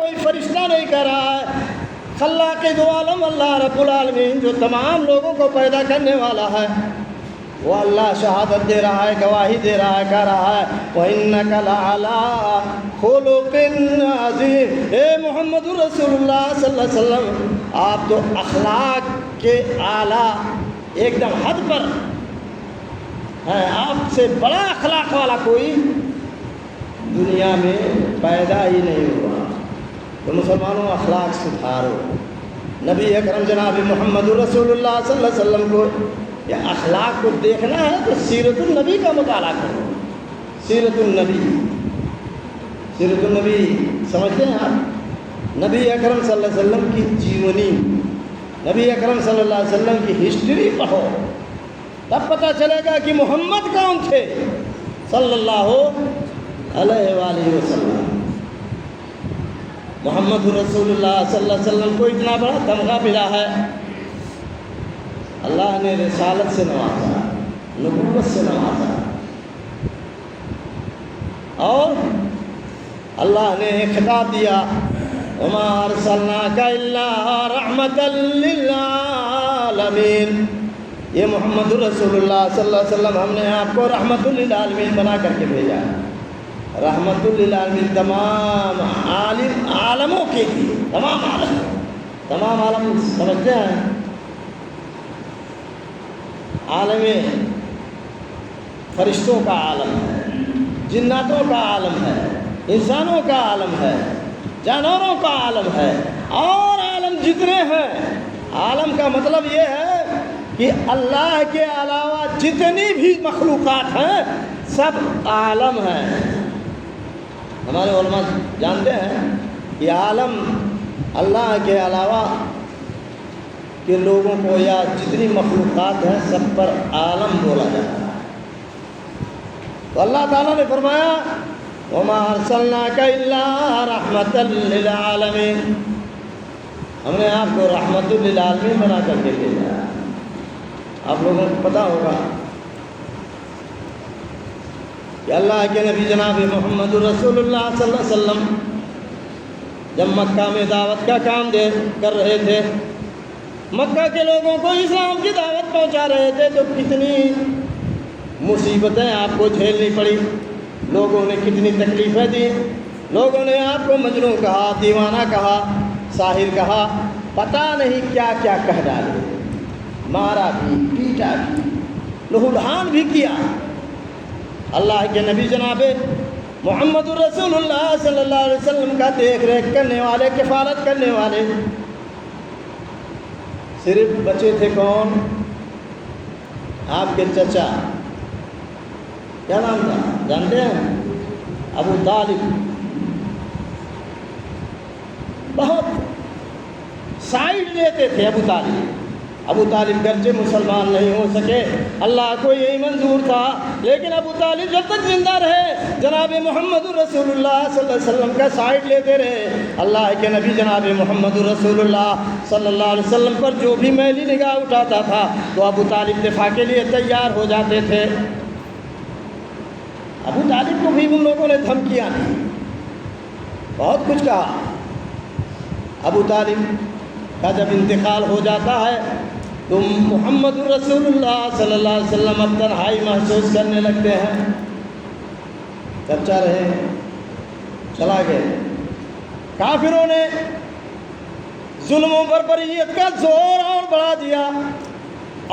کوئی فرشتہ نہیں کہہ رہا ہے، خلاق دو عالم اللہ رب العالمین جو تمام لوگوں کو پیدا کرنے والا ہے، وہ اللہ شہادت دے رہا ہے، گواہی دے رہا ہے، کہہ رہا ہے وَإِنَّكَ لَعَلَىٰ خُلُقٍ عَظِيمٍ۔ اے محمد رسول اللہ صلی اللہ علیہ وسلم، آپ تو اخلاق کے اعلیٰ ایک دم حد پر ہیں، آپ سے بڑا اخلاق والا کوئی دنیا میں پیدا ہی نہیں ہوا۔ تو مسلمانوں اخلاق سدھارو۔ نبی اکرم جناب محمد رسول اللہ صلی اللہ علیہ وسلم کو یہ اخلاق کو دیکھنا ہے تو سیرت النبی کا مطالعہ کرو۔ سیرت النبی، سیرت النبی سمجھتے ہیں آپ؟ نبی اکرم صلی اللہ علیہ وسلم کی جیونی، نبی اکرم صلی اللہ علیہ وسلم کی ہسٹری پڑھو، تب پتہ چلے گا کہ محمد کون تھے صلی اللہ علیہ وآلہ وسلم۔ محمد رسول اللہ صلی اللہ علیہ وسلم کو اتنا بڑا تمغہ ملا ہے، اللہ نے رسالت سے نوازا، نبوت سے نوازا، اور اللہ نے خطاب دیا وَمَا أَرْسَلْنَاكَ إِلَّا رَحْمَةً لِّلْعَالَمِينَ۔ یہ محمد رسول اللہ صلی اللہ علیہ وسلم ہم نے آپ کو رحمت للعالمین بنا کر کے بھیجا ہے۔ رحمت للعالمین تمام عالموں کے لیے، تمام عالم سمجھتے ہیں؟ عالم فرشتوں کا عالم ہے، جناتوں کا عالم ہے، انسانوں کا عالم ہے، جانوروں کا عالم ہے، اور عالم جتنے ہیں۔ عالم کا مطلب یہ ہے کہ اللہ کے علاوہ جتنی بھی مخلوقات ہیں سب عالم ہیں۔ ہمارے علماء جانتے ہیں کہ عالم اللہ کے علاوہ کے لوگوں کو یا جتنی مخلوقات ہیں سب پر عالم بولا جاتا ہے۔ تو اللہ تعالیٰ نے فرمایا وَمَا أَرْسَلْنَاكَ إِلَّا رَحْمَةً لِّلْعَالَمِينَ، ہم نے آپ کو رحمت للعالمین بنا کر کے بھیجا ہے۔ آپ لوگوں کو پتہ ہوگا کہ اللہ کے نبی جناب محمد رسول اللہ صلی اللہ علیہ وسلم جب مکہ میں دعوت کا کام کر رہے تھے، مکہ کے لوگوں کو اسلام کی دعوت پہنچا رہے تھے، تو کتنی مصیبتیں آپ کو جھیلنی پڑی، لوگوں نے کتنی تکلیفیں دی، لوگوں نے آپ کو مجنون کہا، دیوانہ کہا، ساحر کہا، پتہ نہیں کیا کیا کہہ ڈالے، مارا بھی، پیٹا بھی، لہولہان بھی کیا۔ اللہ کے نبی جناب محمد رسول اللہ صلی اللہ علیہ وسلم کا دیکھ ریکھ کرنے والے، کفالت کرنے والے صرف بچے تھے کون؟ آپ کے چچا، کیا نام تھا جانتے ہیں؟ ابو طالب۔ بہت سائڈ لیتے تھے ابو طالب۔ ابو طالب گرچہ مسلمان نہیں ہو سکے، اللہ کو یہی منظور تھا، لیکن ابو طالب جب تک زندہ رہے جناب محمد رسول اللہ صلی اللہ علیہ وسلم کا سائڈ لیتے رہے۔ اللہ کے نبی جناب محمد رسول اللہ صلی اللہ علیہ وسلم پر جو بھی میلی نگاہ اٹھاتا تھا تو ابو طالب دفاع کے لیے تیار ہو جاتے تھے۔ ابو طالب کو بھی ان لوگوں نے دھمکیاں دی، بہت کچھ کہا۔ ابو طالب کا جب انتقال ہو جاتا ہے تو محمد رسول اللہ صلی اللہ علیہ وسلم اب تنہائی محسوس کرنے لگتے ہیں۔ چچا رہے، چلا گئے۔ کافروں نے ظلم و بربریت کا زور اور بڑھا دیا،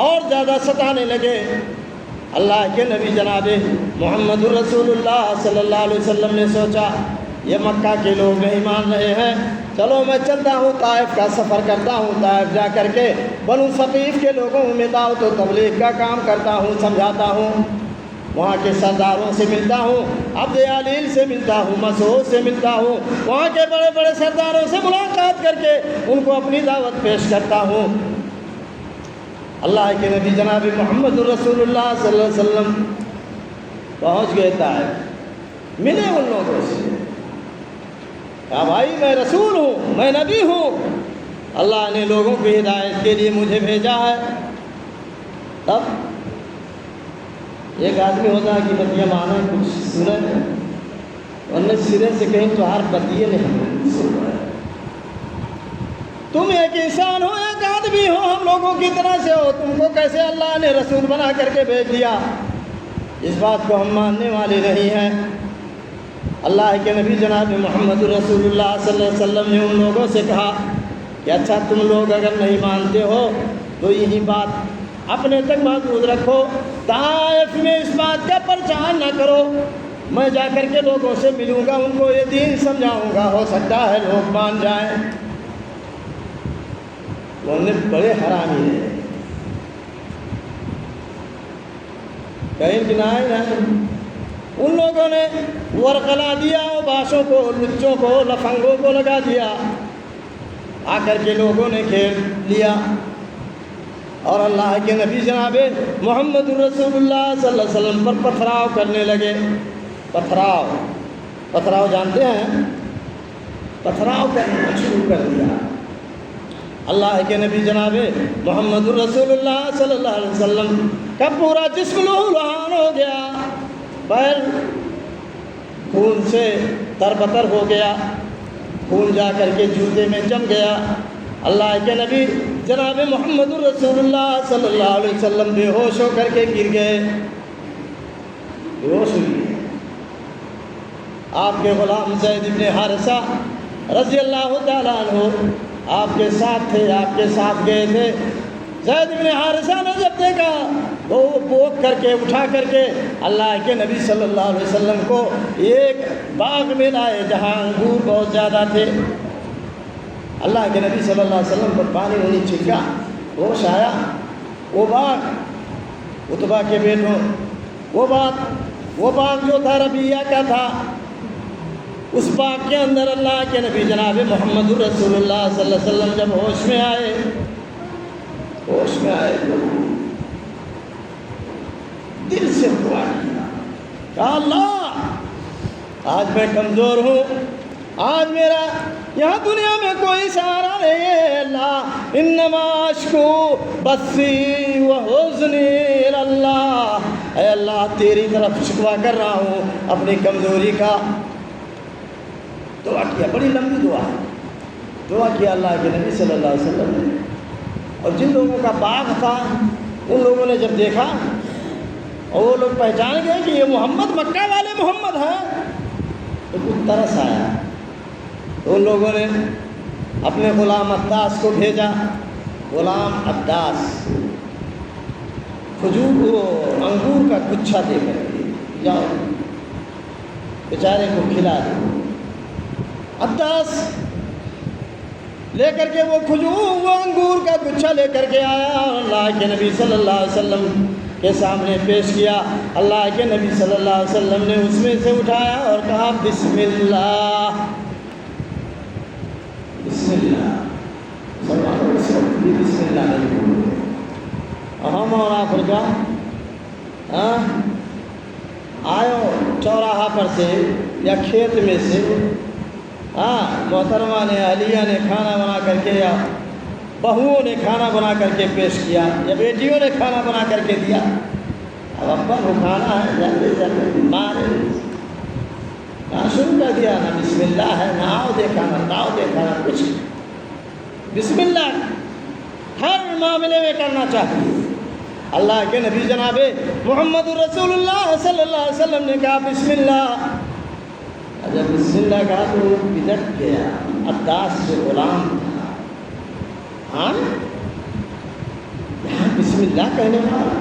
اور زیادہ ستانے لگے۔ اللہ کے نبی جناب محمد رسول اللہ صلی اللہ علیہ وسلم نے سوچا یہ مکہ کے لوگ نہیں مان رہے ہیں، چلو میں چلتا ہوں طائف کا سفر کرتا ہوں، طائف جا کر کے بنو ثقیف کے لوگوں میں دعوت و تبلیغ کا کام کرتا ہوں، سمجھاتا ہوں، وہاں کے سرداروں سے ملتا ہوں، عبد علیل سے ملتا ہوں، مسعود سے ملتا ہوں، وہاں کے بڑے بڑے سرداروں سے ملاقات کر کے ان کو اپنی دعوت پیش کرتا ہوں۔ اللہ کے نبی جناب محمد رسول اللہ صلی اللہ علیہ وسلم پہنچ گئے طائف، ملے ان لوگوں سے، کہا بھائی میں رسول ہوں، میں نبی ہوں، اللہ نے لوگوں کی ہدایت کے لیے مجھے بھیجا ہے۔ تب ایک آدمی ہوتا ہے کہ بتیاں مانا کچھ سنے، ورنہ سرے سے کہیں تو ہر بتیے نہیں سن رہا ہے۔ तुम एक इंसान हो, एक आदमी हो, हम लोगों की तरह से हो, तुमको कैसे अल्लाह ने रसूल बना करके भेज दिया? इस बात को हम मानने वाले नहीं हैं। अल्लाह के नबी जनाब मोहम्मद रसूलुल्लाह सल्लल्लाहु अलैहि वसल्लम ने उन लोगों से कहा कि अच्छा तुम लोग अगर नहीं मानते हो तो यही बात अपने तक महदूद रखो, ताइफ में इस बात का प्रचार न करो। मैं जा कर के लोगों से मिलूँगा, उनको ये दीन समझाऊँगा, हो सकता है लोग मान जाएं। बोलने बड़े हरामी है, कहीं गिनाए नहीं। उन लोगों ने वरकला दिया, बाशों को, लुच्चों को, लफंगों को लगा दिया, आकर के लोगों ने घेर लिया और अल्लाह के नबी जनाब मोहम्मद रसूलुल्लाह सल्लल्लाहु अलैहि वसल्लम पर पथराव करने लगे। पथराव जानते हैं? पथराव करना शुरू कर दिया। अल्लाह के नबी जनाब मोहम्मद रसूलुल्लाह सल्लल्लाहु अलैहि वसल्लम का पूरा जिस्म लहूलुहान हो गया, पैर खून से तरबतर हो गया, खून जा कर के जूते में जम गया। अल्लाह के नबी जनाब मोहम्मद रसूलुल्लाह सल्लल्लाहु अलैहि वसल्लम बेहोश हो कर के गिर गए, बेहोश हुए। आपके ग़ुलाम ज़ैद इब्न हारिसा रज़ी अल्लाह तआला अन्हु आपके साथ थे, आपके साथ गए थे। ज़ैद इब्न हारिसा ने जब देखा तो वो पोक करके उठा करके अल्लाह के नबी सल्लल्लाहु अलैहि वसल्लम को एक बाग में लाए जहाँ अंगूर बहुत ज़्यादा थे। अल्लाह के नबी सल्लल्लाहु अलैहि वसल्लम पर पानी नहीं छिड़का, होश आया। वो बाग उतबा के बेटों, वो बाग जो था रबिया का था, उस बाग के अंदर अल्लाह के नबी जनाब मोहम्मद रसूलुल्लाह सल्लल्लाहु अलैहि वसल्लम जब होश में आए तो दिल से दुआ किया, अल्लाह आज मैं कमज़ोर हूँ, आज मेरा यहाँ दुनिया में कोई सहारा नहीं है। अल्लाह इन्नमा अश्कू बस्सी व हुज़्नी इलल्लाह, ऐ अल्लाह तेरी तरफ शिकवा कर रहा हूँ अपनी कमज़ोरी का। दुआ किया, बड़ी लंबी दुआ किया अल्लाह के नबी सल्लल्लाहु अलैहि वसल्लम ने। और जिन लोगों का बाग था उन लोगों ने जब देखा और वो लोग पहचान गए कि ये मोहम्मद, मक्का वाले मोहम्मद हैं, तो कुछ तरस आया। तो उन लोगों ने अपने ग़ुलाम अब्दास को भेजा। ग़ुलाम अब्दास खजूर को, अंगूर का गुच्छा दे कर जाओ बेचारे को खिला दो। अब्दास लेकर के वो अंगूर का गुच्छा लेकर के आया और अल्लाह के नबी सल्लल्लाहु अलैहि वसल्लम के सामने पेश किया। अल्लाह के नबी सल्लल्लाहु अलैहि वसल्लम ने उसमें से उठाया और कहा बिस्मिल्लाह, बिस्मिल्लाह। बिस्मिल्लाह नहीं बोलो। हम और आप क्या आयो चौराहा पर से या खेत में से, मोहतरमा ने, अहलिया ने खाना बना करके या बहुओं ने खाना बना करके पेश किया या बेटियों ने खाना बना करके दिया। अब अब्बा को खाना है, जल्दी जल्दी मारे कहाँ शुरू कर दिया, ना बिस्मिल्लाह है, ना आओ देखा, ना ताओ देखा, ना कुछ। बिस्मिल्लाह हर मामले में करना चाहिए। अल्लाह के नबी जनाब मोहम्मद रसूलुल्लाह सल्लल्लाहु अलैहि वसल्लम ने कहा बिस्मिल्लाह। जब बिस्मिल्लाह कहा तो वो बिदक गया। अब्दास जो ग़ुलाम था, हाँ यहाँ बिस्मिल्लाह कहने वाला,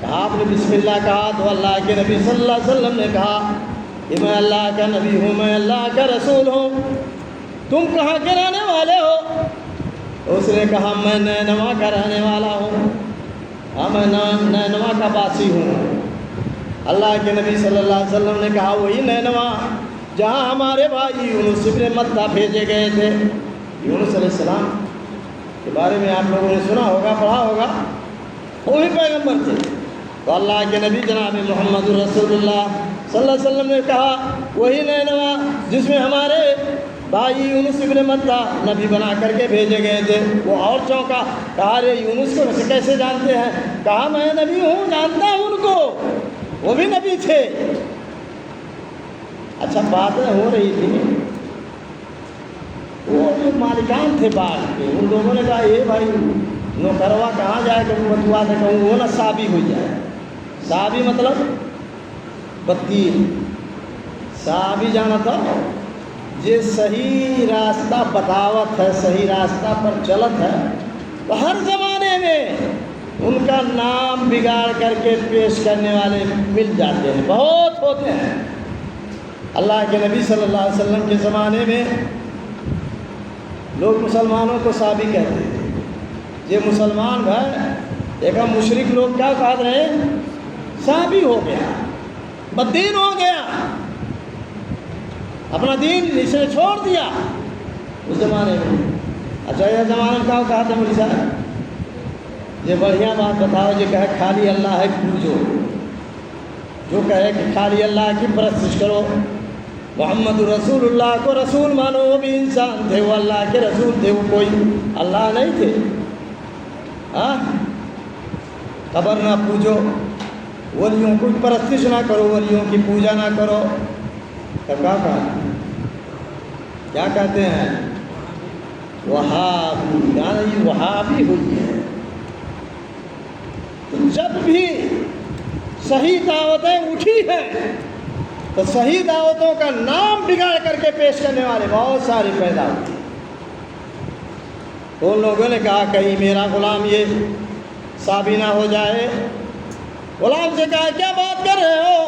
कहा आपने बिस्मिल्लाह कहा तो अल्लाह के नबी सल्लल्लाहु अलैहि वसल्लम ने कहा कि मैं अल्लाह का नबी हूँ, मैं अल्लाह का रसूल हूँ, तुम कहाँ के रहने वाले हो? तो उसने कहा मैं नैनवा का रहने वाला हूँ, हाँ मैं नैनवा का वासी हूँ। अल्लाह के नबी सल्लल्लाहु अलैहि वसल्लम ने कहा वही नैनवा जहाँ हमारे भाई यूनुस इब्न मत्ता भेजे गए थे। यूनुस अलैहिस्सलाम के बारे में आप लोगों ने सुना होगा, पढ़ा होगा, वो भी पैगम्बर थे। तो अल्लाह के नबी जनाब मोहम्मद रसूलुल्लाह सल्लल्लाहु अलैहि वसल्लम ने कहा वही नैनवा जिसमें हमारे भाई यूनुस इब्न मत्ता नबी बना करके भेजे गए थे। वो और चौंका, कहा रे यूनुस को कैसे जानते हैं? कहा मैं नबी हूँ, जानता हूँ उनको, वो भी नबी थे। अच्छा बातें हो रही थी, वो मालिकान थे बाग के, उन लोगों ने कहा ये भाई नौकरवा कहाँ जाए कि बतुआ था कहूँ वो ना साबी हो जाए। साबी मतलब बत्तीर। साबी जाना था जे सही रास्ता बतावत है, सही रास्ता पर चलत है, तो हर ज़माने में उनका नाम बिगाड़ करके पेश करने वाले मिल जाते हैं, बहुत होते हैं। अल्लाह के नबी सल्लल्लाहु अलैहि वसल्लम के ज़माने में लोग मुसलमानों को साबी कहते थे। ये मुसलमान भाई एक मुशरिक लोग क्या कह रहे हैं, साबी हो गया, बददीन हो गया, अपना दीन इसने छोड़ दिया उस ज़माने में। अच्छा यह ज़माने में क्या कहा था मुझे साहब, ये बढ़िया बात बताओ, जो कहे खाली अल्लाह है पूजो, जो कहे कि खाली अल्लाह की परस्तिश करो, मोहम्मद रसूलुल्लाह को रसूल मानो, वो भी इंसान थे, वो अल्लाह के रसूल थे, वो कोई अल्लाह नहीं थे। हाँ, कब्र ना पूजो, वलियों की परस्तिश ना करो, वलियों की पूजा ना करो। तब क्या कहा, क्या कहते हैं, वहाबी, यानी वहाबी हुई है। तो जब भी सही दावतें उठी हैं तो सही दावतों का नाम बिगाड़ करके पेश करने वाले बहुत सारे पैदा हुए। उन लोगों ने कहा कहीं मेरा गुलाम ये साबी ना हो जाए। गुलाम से कहा क्या बात कर रहे हो,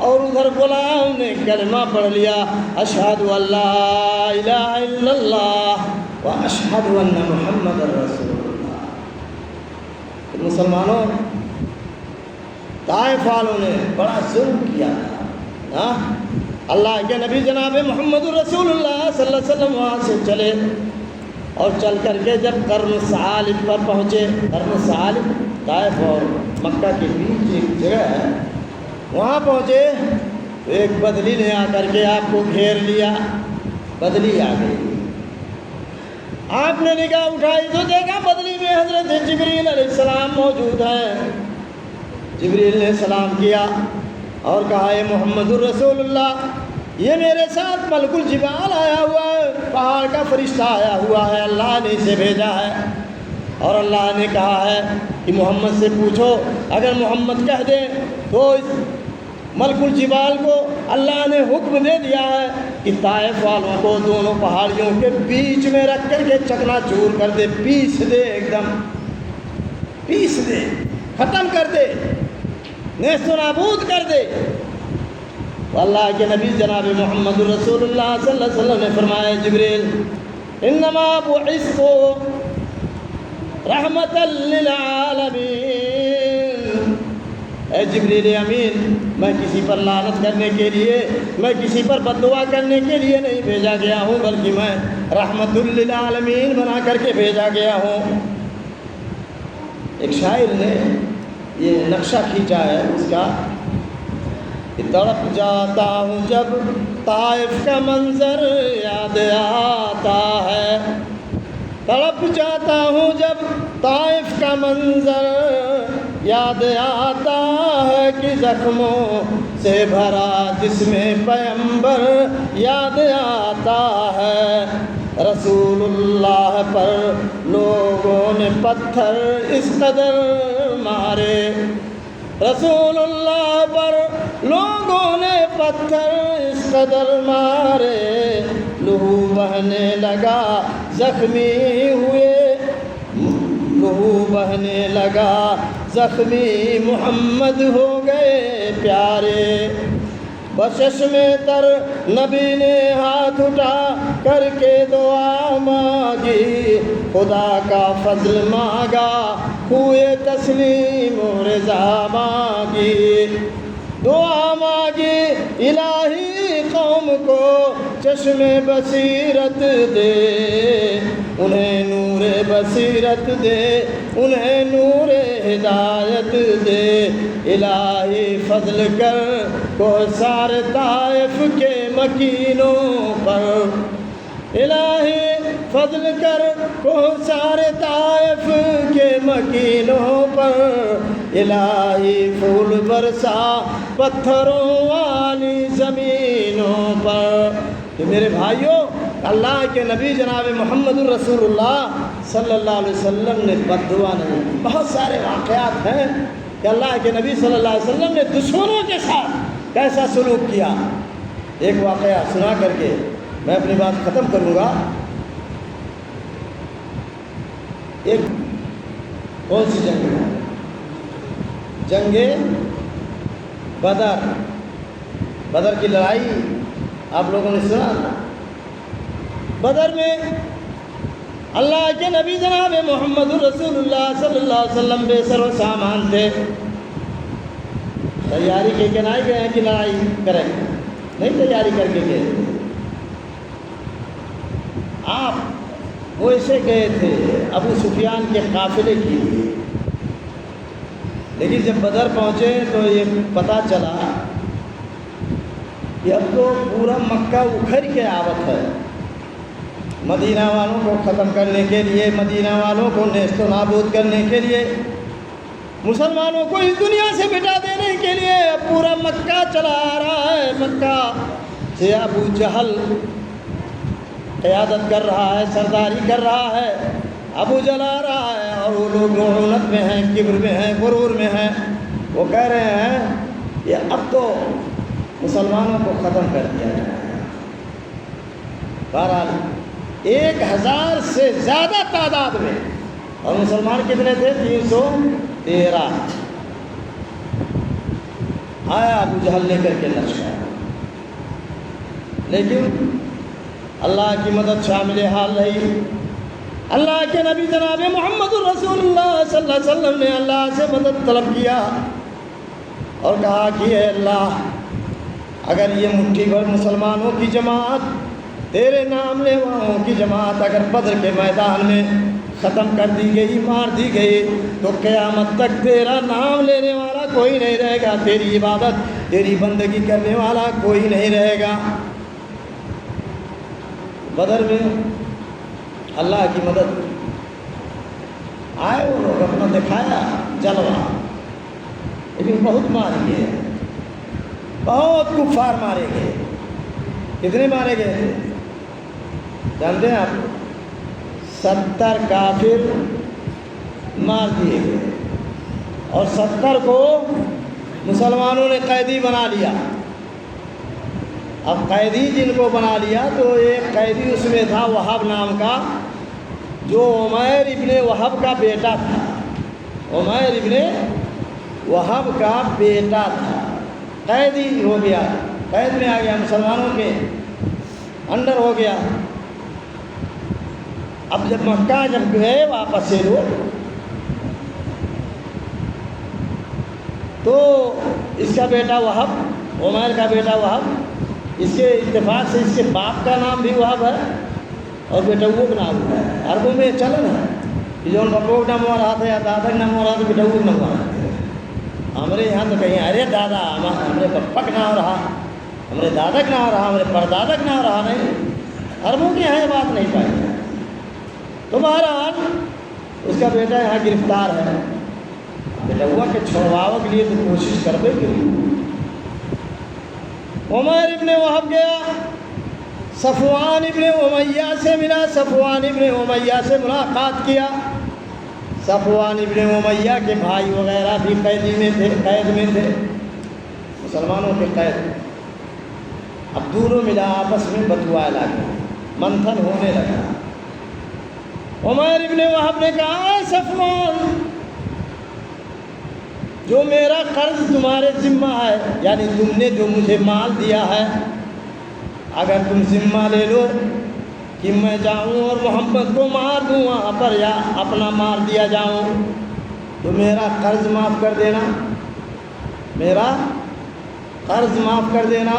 और उधर गुलाम ने कलमा पढ़ लिया, अशहदु अल्ला इलाहा इल्लल्लाह व अशहदु अन्ना मुहम्मदर रसूलुल्लाह। तो मुसलमानों, ताइफ वालों ने बड़ा जुल्म किया था। अल्लाह के नबी जनाब मोहम्मद रसूलुल्लाह सल्लल्लाहु अलैहि वसल्लम वहाँ से चले और चल करके जब कर्न सालिब पर पहुँचे, कर्न सालिब ताइफ और मक्का के बीच एक जगह है, वहाँ पहुँचे तो एक बदली ने आकर के आपको घेर लिया। बदली आ गई, आपने निगाह उठाई तो देखा बदली में हज़रत जिब्रील अलैहिस्सलाम मौजूद हैं। जिब्रील ने सलाम किया और कहा ये मोहम्मदुर रसूलुल्लाह, ये मेरे साथ मलकुल जिबाल आया हुआ है, पहाड़ का फरिश्ता आया हुआ है, अल्लाह ने इसे भेजा है और अल्लाह ने कहा है कि मोहम्मद से पूछो, अगर मोहम्मद कह दे तो इस मलकुल जिबाल को अल्लाह ने हुक्म दे दिया है कि ताइफ वालों को दोनों पहाड़ियों के बीच में रख कर के चकनाचूर कर दे, पीस दे, एकदम पीस दे, ख़त्म कर दे, नेस्तो नाबूद कर दे। अल्लाह के नबी जनाब मोहम्मद रसूलुल्लाह सल्लल्लाहु अलैहि वसल्लम ने फरमाया, जिब्रील इन्नमा बुइस्तु रहमतल लिल आलमीन। ए जिब्रील अमीन, मैं किसी पर लानत करने के लिए, मैं किसी पर बद्दुआ करने के लिए नहीं भेजा गया हूँ, बल्कि मैं रहमतुल लिल आलमीन बना करके भेजा गया हूँ। एक शायर ने ये नक्शा खींचा है उसका, कि तड़प जाता हूँ जब ताइफ का मंजर याद आता है, तड़प जाता हूँ जब ताइफ का मंजर याद आता है, कि ज़ख्मों से भरा जिसमें पैगंबर याद आता है। रसूलुल्लाह पर लोगों ने पत्थर इस कदर मारे, रसूलुल्लाह पर लोगों ने पत्थर इस कदर मारे, लहू बहने लगा ज़ख्मी हुए, लहू बहने लगा ज़ख्मी मुहम्मद हो गए प्यारे। बशश में तर नबी ने हाथ उठा करके दुआ मांगी, खुदा का फजल मांगा, हुए तस्लीम और रज़ा मांगी, दुआ मांगी इलाही कौम को चश्मे बसीरत दे, उन्हें नूरे बसीरत दे, उन्हें नूरे हिदायत दे। इलाही फजल कर को सारे ताइफ के मकीनों पर, इलाही फजल कर को सारे ताइफ के मकीनों पर, इलाही फूल बरसा पत्थरों वाली ज़मीनों पर। तो मेरे भाइयों, اللہ کے نبی جناب محمد الرسول اللہ صلی اللہ علیہ وسلم نے بد دعا نہیں کی۔ بہت سارے واقعات ہیں کہ اللہ کے نبی صلی اللہ علیہ وسلم نے دشمنوں کے ساتھ کیسا سلوک کیا۔ ایک واقعہ سنا کر کے میں اپنی بات ختم کروں گا۔ ایک کون سی جنگ ہے؟ جنگ بدر۔ بدر کی لڑائی آپ لوگوں نے سنا نا؟ بدر میں اللہ کے نبی جناب محمد الرسول اللہ صلی اللہ علیہ وسلم بے سر و سامان تھے۔ تیاری کے کہ نہیں گئے ہیں کہ لڑائی کریں؟ نہیں تیاری کر کے گئے۔ آپ وہ ایسے گئے تھے ابو سفیان کے قافلے کی، لیکن جب بدر پہنچے تو یہ پتہ چلا کہ اب تو پورا مکہ اکھڑ کے آوت ہے۔ مدینہ والوں کو ختم کرنے کے لیے، مدینہ والوں کو نیست و نابود کرنے کے لیے، مسلمانوں کو اس دنیا سے مٹا دینے کے لیے اب پورا مکہ چلا آ رہا ہے۔ مکہ سے ابو جہل قیادت کر رہا ہے، سرداری کر رہا ہے، ابو جہل آ رہا ہے، اور وہ لوگ رعونت میں ہیں، کبر میں ہیں، غرور میں ہیں۔ وہ کہہ رہے ہیں کہ اب تو مسلمانوں کو ختم کر دیا جائے۔ بہرحال 1000 سے زیادہ تعداد میں، اور مسلمان کتنے تھے؟ 313۔ آیا ابو جہل لے کر کے لشکر، لیکن اللہ کی مدد شامل حال رہی۔ اللہ کے نبی جناب محمد الرسول اللہ صلی اللہ علیہ وسلم نے اللہ سے مدد طلب کیا اور کہا کہ اے اللہ، اگر یہ مٹھی بھر مسلمانوں کی جماعت، تیرے نام لیواؤں کی جماعت اگر بدر کے میدان میں ختم کر دی گئی، مار دی گئی، تو قیامت تک تیرا نام لینے والا کوئی نہیں رہے گا، تیری عبادت، تیری بندگی کرنے والا کوئی نہیں رہے گا۔ بدر میں اللہ کی مدد آئے، وہ لوگ اپنا دکھایا جلوہ، لیکن بہت مارے گئے، بہت کفار مارے گئے۔ کتنے مارے گئے تھے جانتے ہیں آپ؟ 70 کافر مار دیے گئے، اور 70 کو مسلمانوں نے قیدی بنا لیا۔ اب قیدی جن کو بنا لیا تو ایک قیدی اس میں تھا وہب نام کا، جو عمیر ابن وہب کا بیٹا تھا۔ عمیر ابن وہب کا بیٹا تھا، قیدی ہو گیا، قید میں آ گیا، مسلمانوں کے انڈر ہو گیا۔ اب جب مکہ جب گئے واپس سے لوگ، تو اس کا بیٹا وہب، عمیر کا بیٹا وہب، اس کے اتفاق سے اس کے باپ کا نام بھی وہب ہے اور بیٹا وہ نام ہے۔ عربوں میں چلن ہے کہ جو ان کا بپوک نام ہو رہا تھا یا دادا کا نام ہو رہا تھا، بیٹا وہ نام ہو رہا تھا۔ ہمارے یہاں تو کہیں ارے دادا، ہمارے پپا کا نام رہا، ہمارے دادا کا نام رہا، ہمارے پردادا کا نام رہا نہیں۔ عربوں کے یہاں یہ بات نہیں پائی۔ تو بہرحال اس کا بیٹا یہاں گرفتار ہے، بیٹا ہوا کہ چھوڑواؤ کے لیے تو کوشش کربے کے لیے عمیر ابن وہب گیا، صفوان ابن امیہ سے ملا، صفوان ابن امیہ سے ملاقات کیا۔ صفوان ابن امیہ کے بھائی وغیرہ بھی قید میں تھے، مسلمانوں کے قید۔ اب دونوں ملا آپس میں بتوائے لگے، منتھن ہونے لگا۔ عمیر ابن وہب نے کہا، اے صفوان، جو میرا قرض تمہارے ذمہ ہے، یعنی تم نے جو مجھے مال دیا ہے، اگر تم ذمہ لے لو کہ میں جاؤں اور محمد کو مار دوں وہاں پر یا اپنا مار دیا جاؤں، تو میرا قرض معاف کر دینا، میرا قرض معاف کر دینا،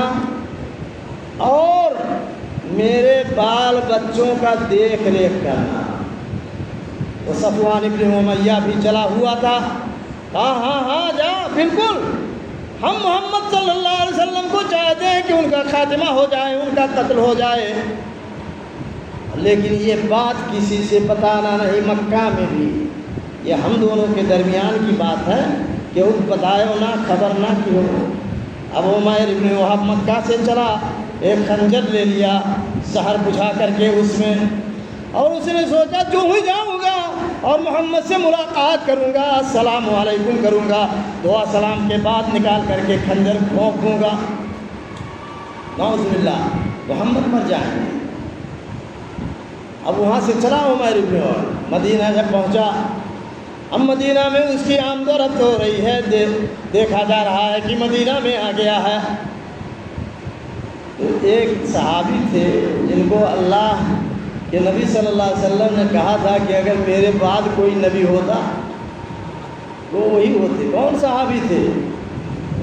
اور میرے بال بچوں کا دیکھ ریکھ کرنا۔ وہ صفوان ابن امیہ بھی چلا ہوا تھا، ہاں ہاں ہاں جا، بالکل، ہم محمد صلی اللہ علیہ وسلم کو چاہتے ہیں کہ ان کا خاتمہ ہو جائے، ان کا قتل ہو جائے، لیکن یہ بات کسی سے بتانا نہیں۔ مکہ میں بھی یہ ہم دونوں کے درمیان کی بات ہے کہ ان بتائے نہ، خبر نہ کیوں۔ اب عمیر ابن وہب مکہ سے چلا، ایک خنجر لے لیا، सहर बुझा करके उसमें, और उसने सोचा जो ही जाऊँगा और मोहम्मद से मुलाकात करूँगा, अस्सलाम वालेकुम करूँगा, दुआ सलाम के बाद निकाल करके खंजर भोंक दूँगा, नाउज़ुबिल्लाह मोहम्मद मर जाएंगे। अब वहाँ से चला उमर इब्न वहब, मदीना जब पहुँचा, अब मदीना में उसकी आमदोरफ्त हो रही है, देखा जा रहा है कि मदीना में आ गया है। तो एक सहाबी थे जिनको अल्लाह के नबी सल्लल्लाहु अलैहि वसल्लम ने कहा था कि अगर मेरे बाद कोई नबी होता तो वही होते। कौन सहाबी थे?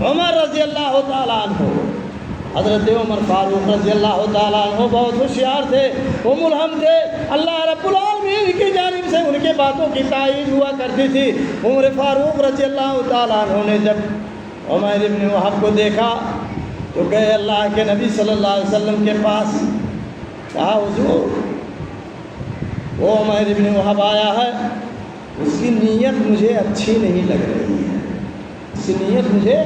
उमर रज़ी अल्लाह तआला अन्हु। हज़रत उमर फारूक रज़ी अल्लाह तआला अन्हु बहुत होशियार थे, वो मुल्हम थे, अल्लाह रब्बुल आलमीन की जानिब से उनके बातों की तायीद हुआ करती थी। उमर फारूक रज़ी अल्लाह तआला अन्हु ने जब उमर इब्न वहब को देखा तो गए अल्लाह के नबी सल्लल्लाहु अलैहि वसल्लम के पास, कहा हुजूर वो उमर इब्न वहब आया है, उसकी नीयत मुझे अच्छी नहीं लग रही है, उसकी नीयत मुझे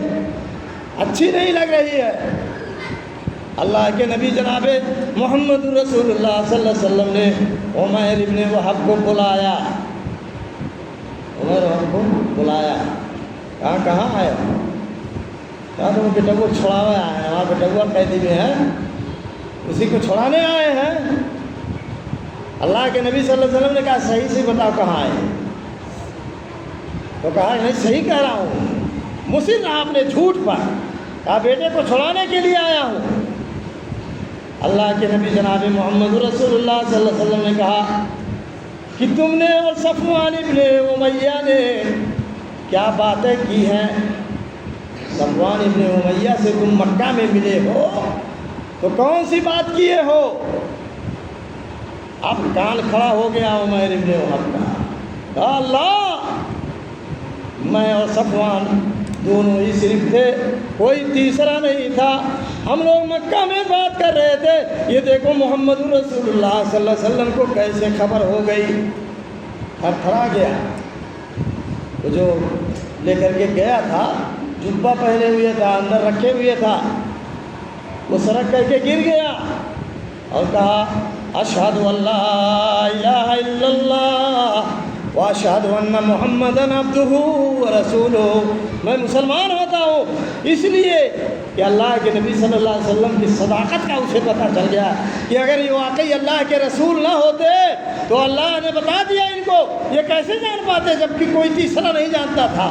अच्छी नहीं लग रही है। अल्लाह के नबी जनाबे मोहम्मद रसूलुल्लाह सल्लल्लाहु अलैहि वसल्लम ने उमर इब्न वहब को बुलाया, उमर वहब को बुलाया, कहाँ आए? कहा तुम बेटुआ छुड़ावे आए हैं, वहाँ बेटुआ कैदी में है, उसी को छुड़ाने आए हैं। अल्लाह के नबी सल्लल्लाहु अलैहि वसल्लम ने कहा सही से बताओ कहाँ आए? तो कहा नहीं सही कह रहा हूँ, मुसिर रहा आपने झूठ पर। कहा बेटे को छुड़ाने के लिए आया हूँ। अल्लाह के नबी जनाब मोहम्मद रसूलुल्लाह सल्लल्लाहु अलैहि वसल्लम ने कहा कि तुमने और सफ़वान इब्न उमय्या ने क्या बातें की हैं? सफ़वान इब्न उमय्या से तुम मक्का में मिले हो तो कौन सी बात किए हो? अब कान खड़ा हो गया उमर इब्न वहब का। अल्लाह, मैं और सफ़वान दोनों ही सिर्फ थे, कोई तीसरा नहीं था। हम लोग मक्का में बात कर रहे थे, ये देखो मोहम्मद रसूलुल्लाह सल्लल्लाहु अलैहि वसल्लम को कैसे खबर हो गई। थरथरा गया। तो जो लेकर के गया था, जुब्बा पहने हुए था, अंदर रखे हुए था, वो सरक करके गिर गया और कहा अशहदु अल्ला इलाहा इल्लल्लाह व अशहदु अन्ना मुहम्मदन अब्दुहु व रसूलुहु। मैं मुसलमान होता हूँ इसलिए कि अल्लाह के नबी सल्लल्लाहु अलैहि वसल्लम की सदाकत का उसे पता चल गया कि अगर ये वाकई अल्लाह के रसूल ना होते तो अल्लाह ने बता दिया इनको, ये कैसे जान पाते जबकि कोई तीसरा नहीं जानता था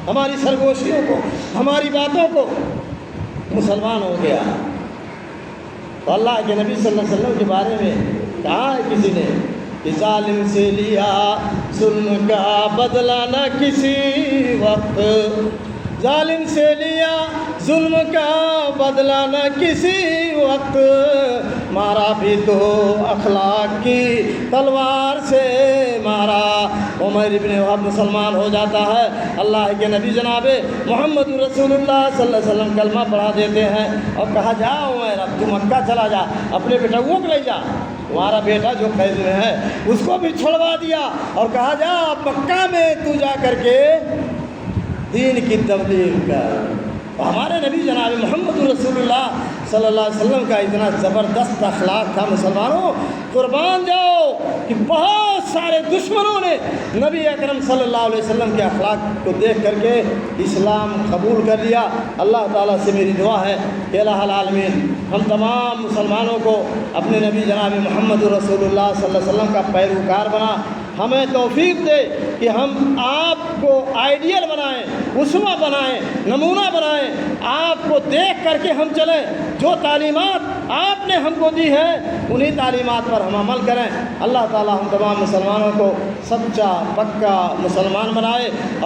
हमारी सरगोशियों को, हमारी बातों को। मुसलमान हो गया। तो अल्लाह के नबी सल्लल्लाहु अलैहि वसल्लम के बारे में कहा है किसी ने कि जालिम से लिया जुल्म का बदला न किसी वक्त, जालिम से लिया जुल्म का बदला न किसी वक्त, मारा भी तो अखलाक की तलवार से मारा। उमर इब्न वहब मुसलमान हो जाता है। अल्लाह के नबी जनाबे मोहम्मद रसूलुल्लाह सल्लल्लाहु अलैहि वसल्लम कलमा पढ़ा देते हैं और कहा जा उमर अब तू मक्का चला जा, अपने बेटुओं को ले जा, तुम्हारा बेटा जो कैद में है उसको भी छुड़वा दिया और कहा जा मक्का में तू जा करके दीन की तबलीग कर। तो हमारे नबी जनाब मोहम्मद रसूलुल्लाह सल्लल्लाहु अलैहि वसल्लम का इतना ज़बरदस्त अखलाक था। मुसलमानों कुर्बान जाओ कि बहुत सारे दुश्मनों ने नबी अकरम सल्लल्लाहु अलैहि वसल्लम के अखलाक को देख करके इस्लाम कबूल कर लिया। अल्लाह ताला से मेरी दुआ है कि अल्लाहुल आलमीन हम तमाम मुसलमानों को अपने नबी जनाब मोहम्मद रसूलुल्लाह सल्लल्लाहु अलैहि वसल्लम का पैरोकार बना, हमें तौफीक दे कि हम आपको आइडियल बनाएं, उसवा बनाएं, नमूना बनाएं, आपको देख करके हम चलें। जो तालीमात आपने हमको दी है उन्हीं तालीमात पर हम अमल करें। अल्लाह ताला हम तमाम मुसलमानों को सच्चा पक्का मुसलमान बनाए।